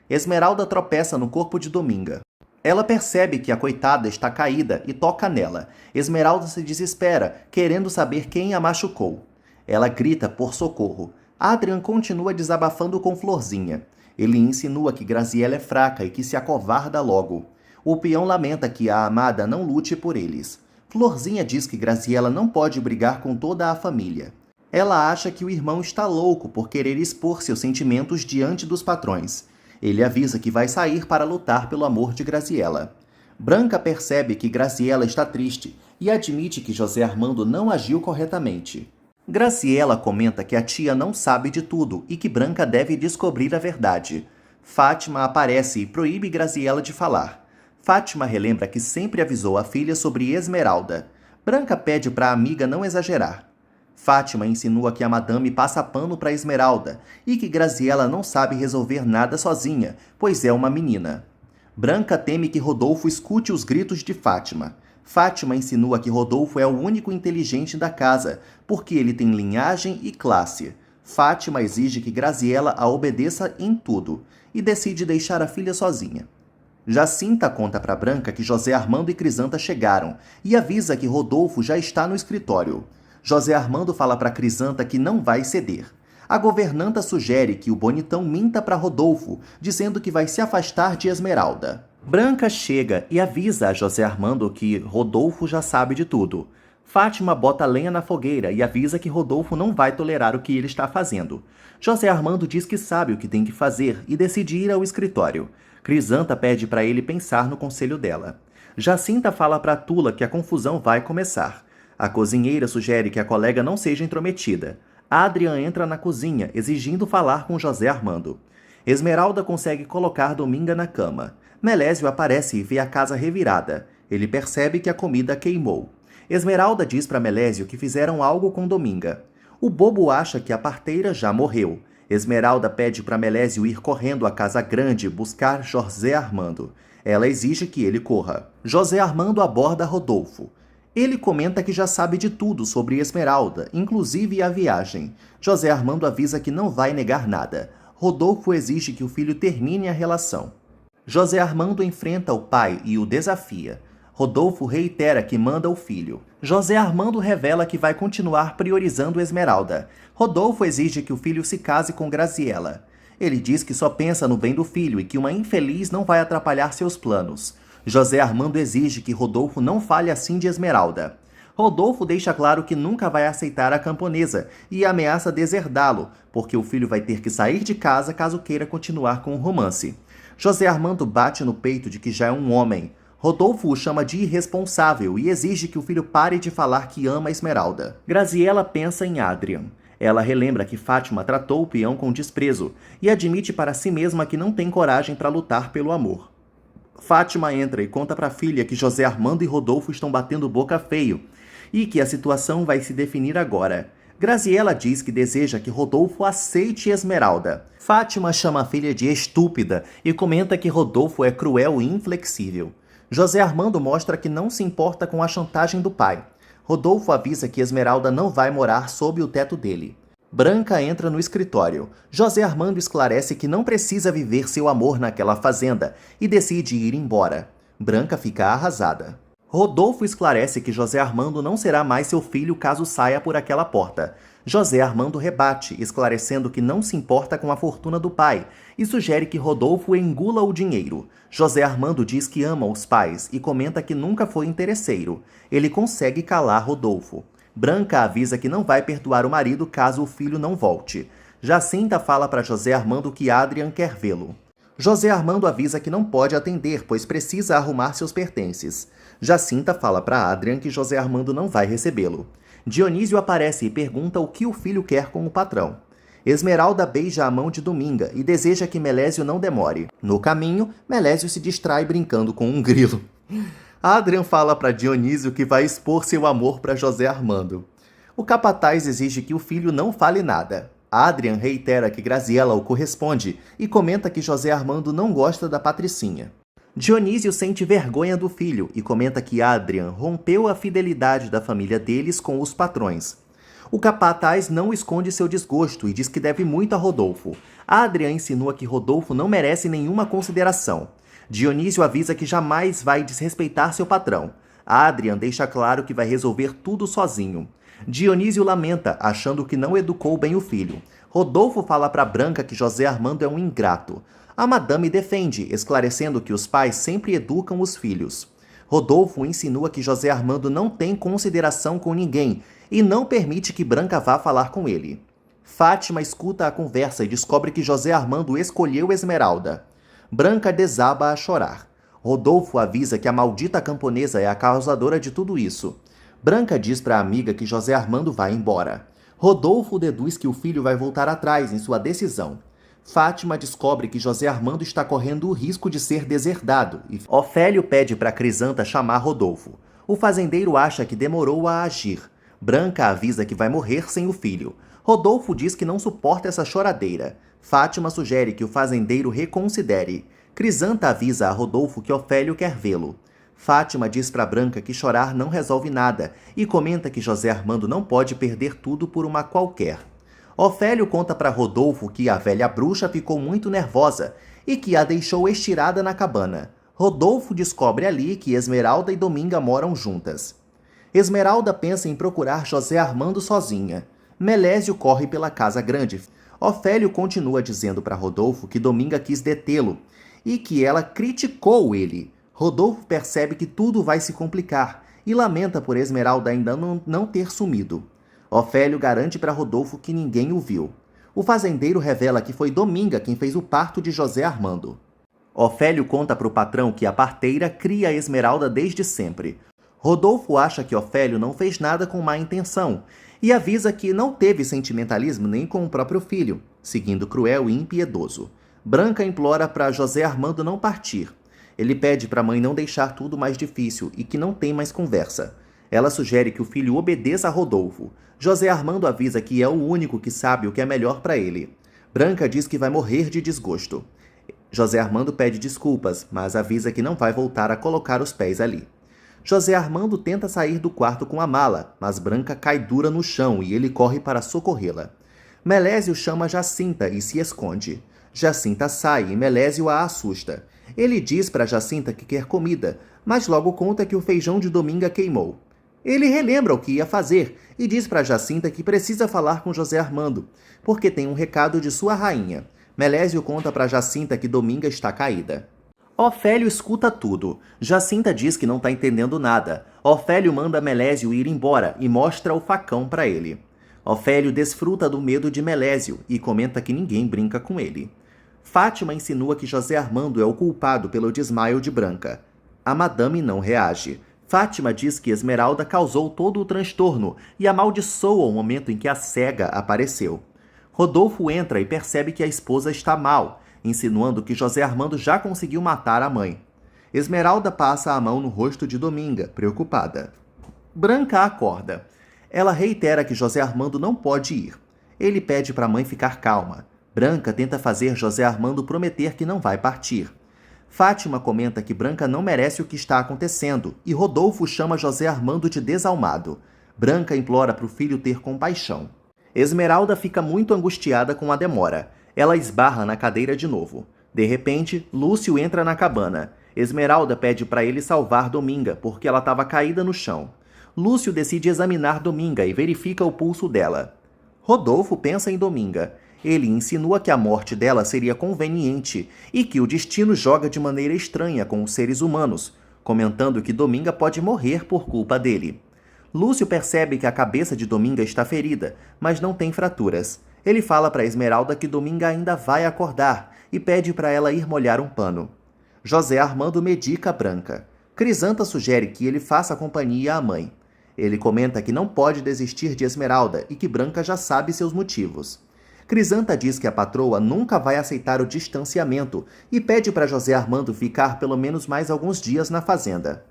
Esmeralda tropeça no corpo de Dominga. Ela percebe que a coitada está caída e toca nela. Esmeralda se desespera, querendo saber quem a machucou. Ela grita por socorro. Adrian continua desabafando com Florzinha. Ele insinua que Graziella é fraca e que se acovarda logo. O peão lamenta que a amada não lute por eles. Florzinha diz que Graziella não pode brigar com toda a família. Ela acha que o irmão está louco por querer expor seus sentimentos diante dos patrões. Ele avisa que vai sair para lutar pelo amor de Graziella. Branca percebe que Graziella está triste e admite que José Armando não agiu corretamente. Graziella comenta que a tia não sabe de tudo e que Branca deve descobrir a verdade. Fátima aparece e proíbe Graziella de falar. Fátima relembra que sempre avisou a filha sobre Esmeralda. Branca pede para a amiga não exagerar. Fátima insinua que a madame passa pano para Esmeralda e que Graziella não sabe resolver nada sozinha, pois é uma menina. Branca teme que Rodolfo escute os gritos de Fátima. Fátima insinua que Rodolfo é o único inteligente da casa, porque ele tem linhagem e classe. Fátima exige que Graziella a obedeça em tudo e decide deixar a filha sozinha. Jacinta conta para Branca que José Armando e Crisanta chegaram e avisa que Rodolfo já está no escritório. José Armando fala para Crisanta que não vai ceder. A governanta sugere que o bonitão minta para Rodolfo, dizendo que vai se afastar de Esmeralda. Branca chega e avisa a José Armando que Rodolfo já sabe de tudo. Fátima bota lenha na fogueira e avisa que Rodolfo não vai tolerar o que ele está fazendo. José Armando diz que sabe o que tem que fazer e decide ir ao escritório. Crisanta pede para ele pensar no conselho dela. Jacinta fala para Tula que a confusão vai começar. A cozinheira sugere que a colega não seja intrometida. Adrian entra na cozinha, exigindo falar com José Armando. Esmeralda consegue colocar Dominga na cama. Melésio aparece e vê a casa revirada. Ele percebe que a comida queimou. Esmeralda diz para Melésio que fizeram algo com Dominga. O bobo acha que a parteira já morreu. Esmeralda pede para Melésio ir correndo à casa grande buscar José Armando. Ela exige que ele corra. José Armando aborda Rodolfo. Ele comenta que já sabe de tudo sobre Esmeralda, inclusive a viagem. José Armando avisa que não vai negar nada. Rodolfo exige que o filho termine a relação. José Armando enfrenta o pai e o desafia. Rodolfo reitera que manda o filho. José Armando revela que vai continuar priorizando Esmeralda. Rodolfo exige que o filho se case com Graziella. Ele diz que só pensa no bem do filho e que uma infeliz não vai atrapalhar seus planos. José Armando exige que Rodolfo não fale assim de Esmeralda. Rodolfo deixa claro que nunca vai aceitar a camponesa e ameaça deserdá-lo, porque o filho vai ter que sair de casa caso queira continuar com o romance. José Armando bate no peito de que já é um homem. Rodolfo o chama de irresponsável e exige que o filho pare de falar que ama Esmeralda. Graziella pensa em Adrian. Ela relembra que Fátima tratou o peão com desprezo e admite para si mesma que não tem coragem para lutar pelo amor. Fátima entra e conta para a filha que José Armando e Rodolfo estão batendo boca feio e que a situação vai se definir agora. Graziella diz que deseja que Rodolfo aceite Esmeralda. Fátima chama a filha de estúpida e comenta que Rodolfo é cruel e inflexível. José Armando mostra que não se importa com a chantagem do pai. Rodolfo avisa que Esmeralda não vai morar sob o teto dele. Branca entra no escritório. José Armando esclarece que não precisa viver seu amor naquela fazenda e decide ir embora. Branca fica arrasada. Rodolfo esclarece que José Armando não será mais seu filho caso saia por aquela porta. José Armando rebate, esclarecendo que não se importa com a fortuna do pai e sugere que Rodolfo engula o dinheiro. José Armando diz que ama os pais e comenta que nunca foi interesseiro. Ele consegue calar Rodolfo. Branca avisa que não vai perdoar o marido caso o filho não volte. Jacinta fala para José Armando que Adrian quer vê-lo. José Armando avisa que não pode atender, pois precisa arrumar seus pertences. Jacinta fala para Adrian que José Armando não vai recebê-lo. Dionísio aparece e pergunta o que o filho quer com o patrão. Esmeralda beija a mão de Dominga e deseja que Melésio não demore. No caminho, Melésio se distrai brincando com um grilo. Adrian fala para Dionísio que vai expor seu amor para José Armando. O capataz exige que o filho não fale nada. Adrian reitera que Graziella o corresponde e comenta que José Armando não gosta da Patricinha. Dionísio sente vergonha do filho e comenta que Adrian rompeu a fidelidade da família deles com os patrões. O capataz não esconde seu desgosto e diz que deve muito a Rodolfo. Adrian insinua que Rodolfo não merece nenhuma consideração. Dionísio avisa que jamais vai desrespeitar seu patrão. Adrian deixa claro que vai resolver tudo sozinho. Dionísio lamenta, achando que não educou bem o filho. Rodolfo fala para Branca que José Armando é um ingrato. A madame defende, esclarecendo que os pais sempre educam os filhos. Rodolfo insinua que José Armando não tem consideração com ninguém e não permite que Branca vá falar com ele. Fátima escuta a conversa e descobre que José Armando escolheu Esmeralda. Branca desaba a chorar. Rodolfo avisa que a maldita camponesa é a causadora de tudo isso. Branca diz para a amiga que José Armando vai embora. Rodolfo deduz que o filho vai voltar atrás em sua decisão. Fátima descobre que José Armando está correndo o risco de ser deserdado e Ofélio pede para Crisanta chamar Rodolfo. O fazendeiro acha que demorou a agir. Branca avisa que vai morrer sem o filho. Rodolfo diz que não suporta essa choradeira. Fátima sugere que o fazendeiro reconsidere. Crisanta avisa a Rodolfo que Ofélio quer vê-lo. Fátima diz para Branca que chorar não resolve nada e comenta que José Armando não pode perder tudo por uma qualquer. Ofélio conta para Rodolfo que a velha bruxa ficou muito nervosa e que a deixou estirada na cabana. Rodolfo descobre ali que Esmeralda e Dominga moram juntas. Esmeralda pensa em procurar José Armando sozinha. Melésio corre pela casa grande. Ofélio continua dizendo para Rodolfo que Dominga quis detê-lo e que ela criticou ele. Rodolfo percebe que tudo vai se complicar e lamenta por Esmeralda ainda não ter sumido. Ofélio garante para Rodolfo que ninguém o viu. O fazendeiro revela que foi Dominga quem fez o parto de José Armando. Ofélio conta para o patrão que a parteira cria a Esmeralda desde sempre. Rodolfo acha que Ofélio não fez nada com má intenção e avisa que não teve sentimentalismo nem com o próprio filho, seguindo cruel e impiedoso. Branca implora para José Armando não partir. Ele pede para a mãe não deixar tudo mais difícil e que não tem mais conversa. Ela sugere que o filho obedeça a Rodolfo. José Armando avisa que é o único que sabe o que é melhor para ele. Branca diz que vai morrer de desgosto. José Armando pede desculpas, mas avisa que não vai voltar a colocar os pés ali. José Armando tenta sair do quarto com a mala, mas Branca cai dura no chão e ele corre para socorrê-la. Melésio chama Jacinta e se esconde. Jacinta sai e Melésio a assusta. Ele diz para Jacinta que quer comida, mas logo conta que o feijão de Dominga queimou. Ele relembra o que ia fazer e diz para Jacinta que precisa falar com José Armando, porque tem um recado de sua rainha. Melésio conta para Jacinta que Dominga está caída. Ofélio escuta tudo. Jacinta diz que não está entendendo nada. Ofélio manda Melésio ir embora e mostra o facão para ele. Ofélio desfruta do medo de Melésio e comenta que ninguém brinca com ele. Fátima insinua que José Armando é o culpado pelo desmaio de Branca. A madame não reage. Fátima diz que Esmeralda causou todo o transtorno e amaldiçoa o momento em que a cega apareceu. Rodolfo entra e percebe que a esposa está mal, insinuando que José Armando já conseguiu matar a mãe. Esmeralda passa a mão no rosto de Dominga, preocupada. Branca acorda. Ela reitera que José Armando não pode ir. Ele pede para a mãe ficar calma. Branca tenta fazer José Armando prometer que não vai partir. Fátima comenta que Branca não merece o que está acontecendo e Rodolfo chama José Armando de desalmado. Branca implora para o filho ter compaixão. Esmeralda fica muito angustiada com a demora. Ela esbarra na cadeira de novo. De repente, Lúcio entra na cabana. Esmeralda pede para ele salvar Dominga, porque ela estava caída no chão. Lúcio decide examinar Dominga e verifica o pulso dela. Rodolfo pensa em Dominga. Ele insinua que a morte dela seria conveniente e que o destino joga de maneira estranha com os seres humanos, comentando que Dominga pode morrer por culpa dele. Lúcio percebe que a cabeça de Dominga está ferida, mas não tem fraturas. Ele fala para Esmeralda que Dominga ainda vai acordar e pede para ela ir molhar um pano. José Armando medica Branca. Crisanta sugere que ele faça companhia à mãe. Ele comenta que não pode desistir de Esmeralda e que Branca já sabe seus motivos. Crisanta diz que a patroa nunca vai aceitar o distanciamento e pede para José Armando ficar pelo menos mais alguns dias na fazenda.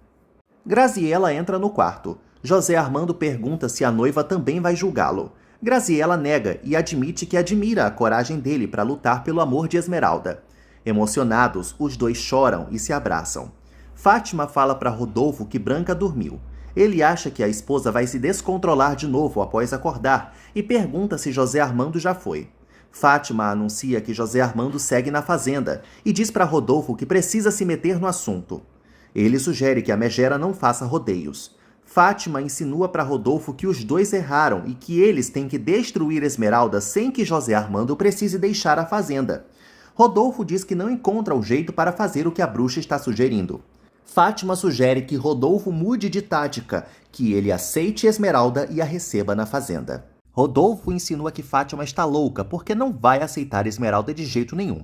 Graziela entra no quarto. José Armando pergunta se a noiva também vai julgá-lo. Graziela nega e admite que admira a coragem dele para lutar pelo amor de Esmeralda. Emocionados, os dois choram e se abraçam. Fátima fala para Rodolfo que Branca dormiu. Ele acha que a esposa vai se descontrolar de novo após acordar e pergunta se José Armando já foi. Fátima anuncia que José Armando segue na fazenda e diz para Rodolfo que precisa se meter no assunto. Ele sugere que a megera não faça rodeios. Fátima insinua para Rodolfo que os dois erraram e que eles têm que destruir Esmeralda sem que José Armando precise deixar a fazenda. Rodolfo diz que não encontra o jeito para fazer o que a bruxa está sugerindo. Fátima sugere que Rodolfo mude de tática, que ele aceite Esmeralda e a receba na fazenda. Rodolfo insinua que Fátima está louca porque não vai aceitar Esmeralda de jeito nenhum.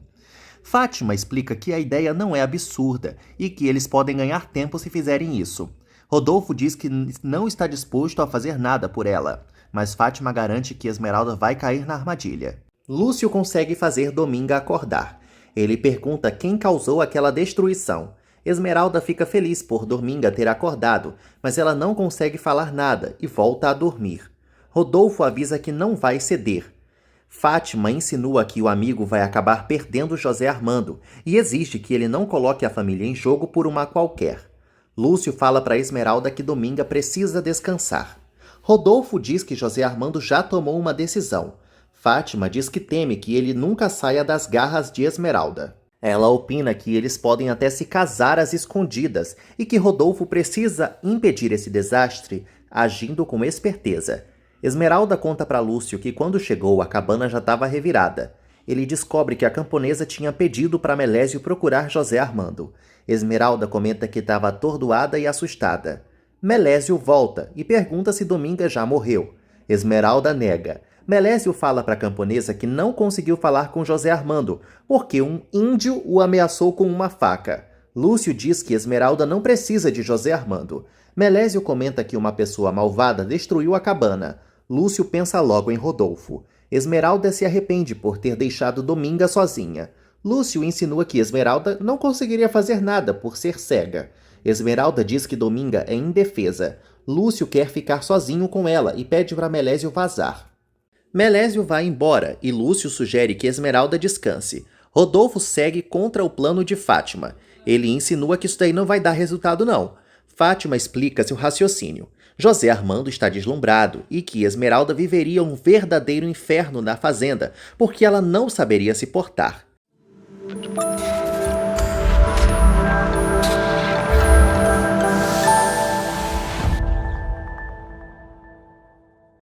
Fátima explica que a ideia não é absurda e que eles podem ganhar tempo se fizerem isso. Rodolfo diz que não está disposto a fazer nada por ela, mas Fátima garante que Esmeralda vai cair na armadilha. Lúcio consegue fazer Dominga acordar. Ele pergunta quem causou aquela destruição. Esmeralda fica feliz por Dominga ter acordado, mas ela não consegue falar nada e volta a dormir. Rodolfo avisa que não vai ceder. Fátima insinua que o amigo vai acabar perdendo José Armando e exige que ele não coloque a família em jogo por uma qualquer. Lúcio fala para Esmeralda que Dominga precisa descansar. Rodolfo diz que José Armando já tomou uma decisão. Fátima diz que teme que ele nunca saia das garras de Esmeralda. Ela opina que eles podem até se casar às escondidas e que Rodolfo precisa impedir esse desastre agindo com esperteza. Esmeralda conta para Lúcio que quando chegou a cabana já estava revirada. Ele descobre que a camponesa tinha pedido para Melésio procurar José Armando. Esmeralda comenta que estava atordoada e assustada. Melésio volta e pergunta se Dominga já morreu. Esmeralda nega. Melésio fala para a camponesa que não conseguiu falar com José Armando, porque um índio o ameaçou com uma faca. Lúcio diz que Esmeralda não precisa de José Armando. Melésio comenta que uma pessoa malvada destruiu a cabana. Lúcio pensa logo em Rodolfo. Esmeralda se arrepende por ter deixado Dominga sozinha. Lúcio insinua que Esmeralda não conseguiria fazer nada por ser cega. Esmeralda diz que Dominga é indefesa. Lúcio quer ficar sozinho com ela e pede para Melésio vazar. Melésio vai embora e Lúcio sugere que Esmeralda descanse. Rodolfo segue contra o plano de Fátima. Ele insinua que isso daí não vai dar resultado não. Fátima explica seu raciocínio. José Armando está deslumbrado e que Esmeralda viveria um verdadeiro inferno na fazenda porque ela não saberia se portar.